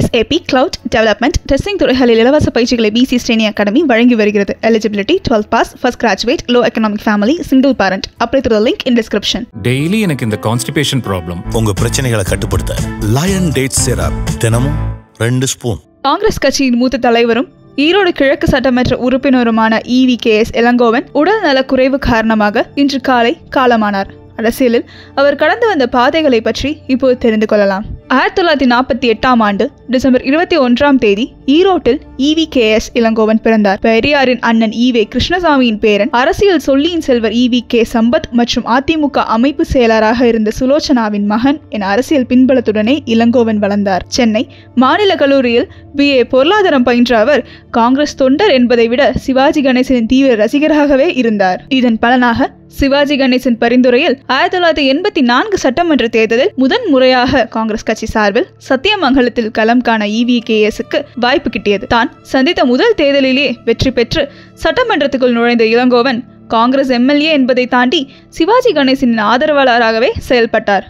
SAP Cloud Development Testing துறைகளில் இலவச பயிற்சிகளை BC Sreni Academy வழங்கி வருகிறது. Eligibility 12 pass, first graduate, low economic family, single parent. Apply through the link in description. Daily எனக்கு இந்த constipation problem. உங்க பிரச்சனைகளை கட்டுப்படுத்த லயன் டேட் சிரப் தினமும் 2 ஸ்பூன். காங்கிரஸ் கட்சியின் மூத்த தலைவரும் ஈரோடு கிழக்கு சட்டமன்ற உறுப்பினருமான EVKS இளங்கோவன் உடல் நல குறைவு காரணமாக இன்று காலை காலமானார். அரசியலில் அவர் கடந்து வந்த பாதைகளை பற்றி இப்போது தெரிந்து கொள்ளலாம். 1948 ஆண்டு டிசம்பர் 21 ஈரோட்டில் EVKS இளங்கோவன் பிறந்தார். பெரியாரின் அண்ணன் ஈவே கிருஷ்ணசாமியின் பேரன், அரசியல் சொல்லியின் செல்வர் EVK சம்பத் மற்றும் அதிமுக அமைப்பு செயலராக இருந்த சுலோச்சனாவின் மகன் என அரசியல் பின்பலத்துடனே இளங்கோவன் வளர்ந்தார். சென்னை மாநில கல்லூரியில் BA பொருளாதாரம் பயின்ற அவர் காங்கிரஸ் தொண்டர் என்பதை விட சிவாஜி கணேசனின் தீவிர ரசிகராகவே இருந்தார். இதன் பலனாக சிவாஜி கணேசன் பரிந்துரையில் 1984 சட்டமன்ற தேர்தலில் முதன் முறையாக காங்கிரஸ் கட்சி சார்பில் சத்தியமங்கலத்தில் களம் காண EVKSக்கு வாய்ப்பு கிட்டியது. தான் சந்தித்த முதல் தேர்தலிலே வெற்றி பெற்று சட்டமன்றத்துக்குள் நுழைந்த இளங்கோவன் காங்கிரஸ் MLA என்பதை தாண்டி சிவாஜி கணேசனின் ஆதரவாளராகவே செயல்பட்டார்.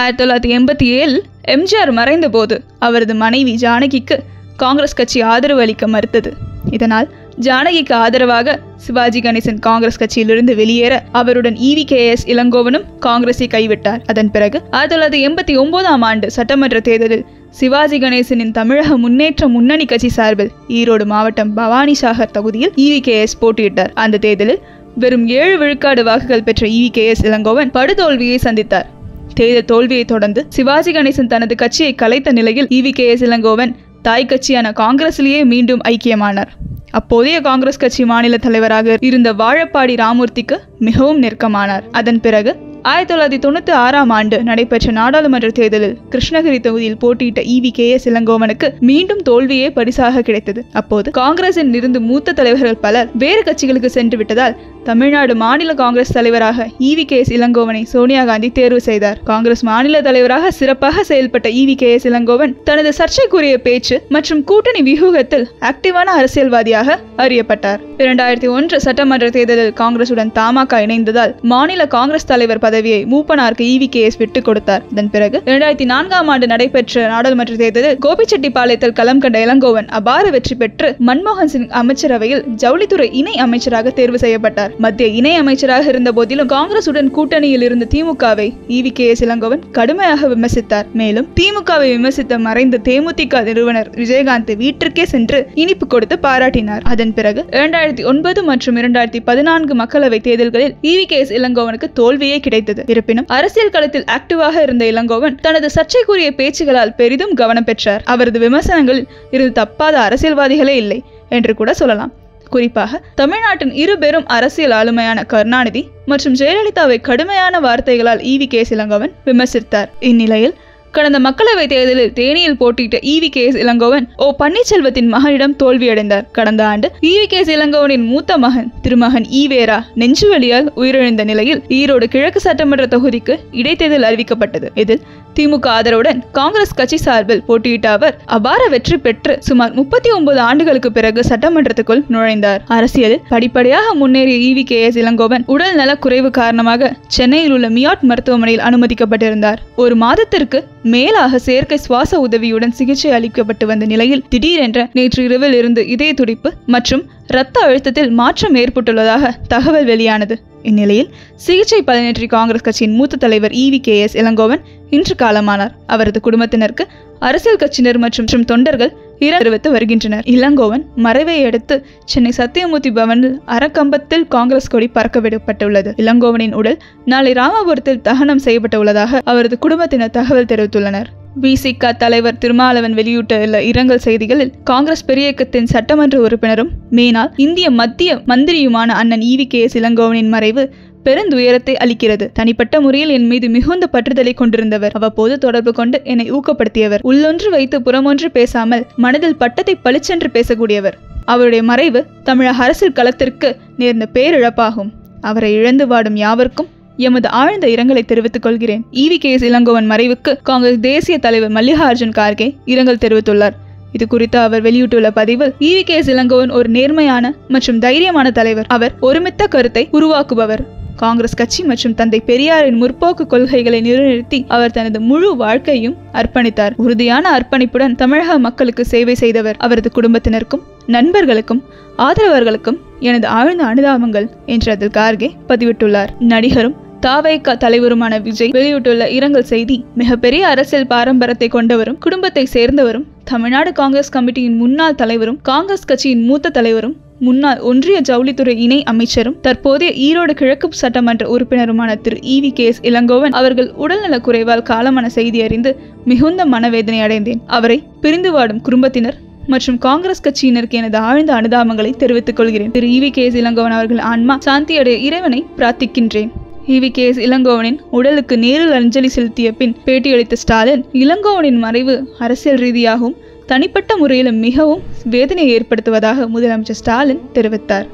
1987 MGR மறைந்த போது அவரது மனைவி ஜானகிக்கு காங்கிரஸ் கட்சி ஆதரவு அளிக்க மறுத்தது. இதனால் ஜானகிக்கு ஆதரவாக சிவாஜி கணேசன் காங்கிரஸ் கட்சியிலிருந்து வெளியேற அவருடன் EVKS இளங்கோவனும் காங்கிரஸை கைவிட்டார். அதன் பிறகு 1989 ஆண்டு சட்டமன்ற தேர்தலில் சிவாஜி கணேசனின் தமிழக முன்னேற்ற முன்னணி கட்சி சார்பில் ஈரோடு மாவட்டம் பவானிசாகர் தொகுதியில் EVKS போட்டியிட்டார். அந்த தேர்தலில் வெறும் 7 விழுக்காடு வாக்குகள் பெற்ற EVKS இளங்கோவன் படுதோல்வியை சந்தித்தார். தேர்தல் தோல்வியை தொடர்ந்து சிவாஜி கணேசன் தனது கட்சியை கலைத்த நிலையில் EVKS இளங்கோவன் தாய் கட்சியான காங்கிரசிலேயே மீண்டும் ஐக்கியமானார். அப்போதைய காங்கிரஸ் கட்சி மாநில தலைவராக இருந்த வாழப்பாடி ராமூர்த்திக்கு மிகவும் நெருக்கமானார். அதன் பிறகு 1996 ஆண்டு நடைபெற்ற நாடாளுமன்ற தேர்தலில் கிருஷ்ணகிரி தொகுதியில் போட்டியிட்ட EVKS இளங்கோவனுக்கு மீண்டும் தோல்வியே பரிசாக கிடைத்தது. அப்போது காங்கிரசில் இருந்து மூத்த தலைவர்கள் பலர் வேறு கட்சிகளுக்கு சென்று விட்டதால் தமிழ்நாடு மாநில காங்கிரஸ் தலைவராக EVKS இளங்கோவனை சோனியா காந்தி தேர்வு செய்தார். காங்கிரஸ் மாநில தலைவராக சிறப்பாக செயல்பட்ட EVKS இளங்கோவன் தனது சர்ச்சைக்குரிய பேச்சு மற்றும் கூட்டணி வியூகத்தில் ஆக்டிவான அரசியல்வாதியாக அறியப்பட்டார். 2001 சட்டமன்ற தேர்தலில் காங்கிரசுடன் தமாக இணைந்ததால் மாநில காங்கிரஸ் தலைவர் பதவியை மூப்பனாருக்கு EVKS விட்டுக் கொடுத்தார். இதன் பிறகு 2004 ஆண்டு நடைபெற்ற நாடாளுமன்ற தேர்தலில் கோபிச்செட்டிப்பாளையத்தில் களம் கண்ட இளங்கோவன் அபார வெற்றி பெற்று மன்மோகன் சிங் அமைச்சரவையில் ஜவுளித்துறை இணை அமைச்சராக தேர்வு செய்யப்பட்டார். மத்திய இணை அமைச்சராக இருந்த போதிலும் காங்கிரசுடன் கூட்டணியில் இருந்த திமுகவை EVKS இளங்கோவன் கடுமையாக விமர்சித்தார். மேலும் திமுகவை விமர்சித்த மறைந்த தேமுதிக நிறுவனர் விஜயகாந்த் வீட்டிற்கே சென்று இனிப்பு கொடுத்து பாராட்டினார். அதன் பிறகு 2009 மற்றும் 2014 மக்களவை தேர்தல்களில் EVKS இளங்கோவனுக்கு தோல்வியே கிடைத்தது. இருப்பினும் அரசியல் களத்தில் ஆக்டிவாக இருந்த இளங்கோவன் தனது சர்ச்சைக்குரிய பேச்சுகளால் பெரிதும் கவனம் பெற்றார். அவரது விமர்சனங்களில் இருந்து தப்பாத அரசியல்வாதிகளே இல்லை என்று கூட சொல்லலாம். குறிப்பாக தமிழ்நாட்டின் இரு பெரும் அரசியல் ஆளுமையான கருணாநிதி மற்றும் ஜெயலலிதாவை கடுமையான வார்த்தைகளால் EVKS இளங்கோவன் விமர்சித்தார். இந்நிலையில் கடந்த மக்களவை தேர்தலில் தேனியில் போட்டியிட்ட EVKS இளங்கோவன் பன்னீர்செல்வத்தின் மகனிடம் தோல்வியடைந்தார். கடந்த ஆண்டு EVKS இளங்கோவனின் மூத்த மகன் திருமகன் ஈவேரா நெஞ்சுவலியால் உயிரிழந்த நிலையில் ஈரோடு கிழக்கு சட்டமன்ற தொகுதிக்கு இடைத்தேர்தல் அறிவிக்கப்பட்டது. இதில் திமுக ஆதரவுடன் காங்கிரஸ் கட்சி சார்பில் போட்டியிட்ட அவர் அபார வெற்றி பெற்று சுமார் 39 ஆண்டுகளுக்கு பிறகு சட்டமன்றத்துக்குள் நுழைந்தார். அரசியலில் படிப்படியாக முன்னேறிய EVKS இளங்கோவன் உடல் நல குறைவு காரணமாக சென்னையில் உள்ள மியாட் மருத்துவமனையில் அனுமதிக்கப்பட்டிருந்தார். ஒரு மாதத்திற்கு மேலாக செயற்கை சுவாச உதவியுடன் சிகிச்சை அளிக்கப்பட்டு வந்த நிலையில் திடீரென்ற நேற்று இரவில் இருந்து இதய துடிப்பு மற்றும் இரத்த அழுத்தத்தில் மாற்றம் ஏற்பட்டுள்ளதாக தகவல் வெளியானது. இந்நிலையில் சிகிச்சை பலனின்றி காங்கிரஸ் கட்சியின் மூத்த தலைவர் EVKS இளங்கோவன் இன்று காலமானார். அவரது குடும்பத்தினருக்கு அரசியல் கட்சியினர் மற்றும் தொண்டர்கள் இரங்கல் தெரிவித்து வருகின்றனர். இளங்கோவன் மறைவை அடுத்து சென்னை சத்தியமூர்த்தி பவனில் அறக்கம்பத்தில் காங்கிரஸ் கொடி பறக்க விடப்பட்டுள்ளது. இளங்கோவனின் உடல் நாளை ராமபுரத்தில் தகனம் செய்யப்பட உள்ளதாக அவரது குடும்பத்தினர் தகவல் தெரிவித்துள்ளனர். VCK தலைவர் திருமாவளவன் வெளியிட்டுள்ள இரங்கல் செய்திகளில் காங்கிரஸ் பெரியக்கத்தின் சட்டமன்ற உறுப்பினரும் மேனால் இந்திய மத்திய மந்திரியுமான அண்ணன் EVKS இளங்கோவனின் மறைவு பெருந்துயரத்தை அளிக்கிறது. தனிப்பட்ட முறையில் என் மீது மிகுந்த பற்றுதலை கொண்டிருந்தவர். அவ்வப்போது தொடர்பு கொண்டு என்னை ஊக்கப்படுத்தியவர். உள்ளொன்று வைத்து புறமொன்று பேசாமல் மனதில் பட்டத்தை பளிச்சென்று பேசக்கூடியவர். அவருடைய மறைவு தமிழக அரசியல் களத்திற்கு நேர்ந்த பேரிழப்பாகும். அவரை இழந்து வாடும் யாவருக்கும் எமது ஆழ்ந்த இரங்கலை தெரிவித்துக் கொள்கிறேன். EVKS இளங்கோவன் மறைவுக்கு காங்கிரஸ் தேசிய தலைவர் மல்லிகார்ஜுன் கார்கே இரங்கல் தெரிவித்துள்ளார். இது குறித்து அவர் வெளியிட்டுள்ள பதிவில் EVKS இளங்கோவன் ஒரு நேர்மையான மற்றும் தைரியமான தலைவர். அவர் ஒருமித்த கருத்தை உருவாக்குபவர். காங்கிரஸ் கட்சி மற்றும் தந்தை பெரியாரின் முற்போக்கு கொள்கைகளை நிலைநிறுத்தி அவர் தனது முழு வாழ்க்கையும் அர்ப்பணித்தார். உறுதியான அர்ப்பணிப்புடன் தமிழக மக்களுக்கு சேவை செய்தவர். அவரது குடும்பத்தினருக்கும் நண்பர்களுக்கும் ஆதரவர்களுக்கும் எனது ஆழ்ந்த அனுதாபங்கள் என்று அதில் கார்கே பதிவிட்டுள்ளார். நடிகரும் தாவேகா தலைவருமான விஜய் வெளியிட்டுள்ள இரங்கல் செய்தி, மிகப்பெரிய அரசியல் பாரம்பரியத்தை கொண்டவரும் குடும்பத்தை சேர்ந்தவரும் தமிழ்நாடு காங்கிரஸ் கமிட்டியின் முன்னாள் தலைவரும் காங்கிரஸ் கட்சியின் மூத்த தலைவரும் முன்னாள் ஒன்றிய ஜவுளித்துறை இணை அமைச்சரும் தற்போதைய ஈரோடு கிழக்கு சட்டமன்ற உறுப்பினருமான திரு EVKS இளங்கோவன் அவர்கள் உடல்நலக் குறைவால் காலமான செய்தி அறிந்து மிகுந்த மனவேதனை அடைந்தேன். அவரை பிரிந்து வாடும் குடும்பத்தினர் மற்றும் காங்கிரஸ் கட்சியினருக்கு எனது ஆழ்ந்த அனுதாபங்களை தெரிவித்துக் கொள்கிறேன். திரு EVKS இளங்கோவன் அவர்கள் ஆன்மா சாந்தியடைய இறைவனை பிரார்த்திக்கின்றேன். EVKS இளங்கோவனின் உடலுக்கு நேரில் அஞ்சலி செலுத்திய பின் பேட்டியளித்த ஸ்டாலின், இளங்கோவனின் மறைவு அரசியல் ரீதியாகவும் தனிப்பட்ட முறையிலும் மிகவும் வேதனையை ஏற்படுத்துவதாக முதலமைச்சர் ஸ்டாலின் தெரிவித்தார்.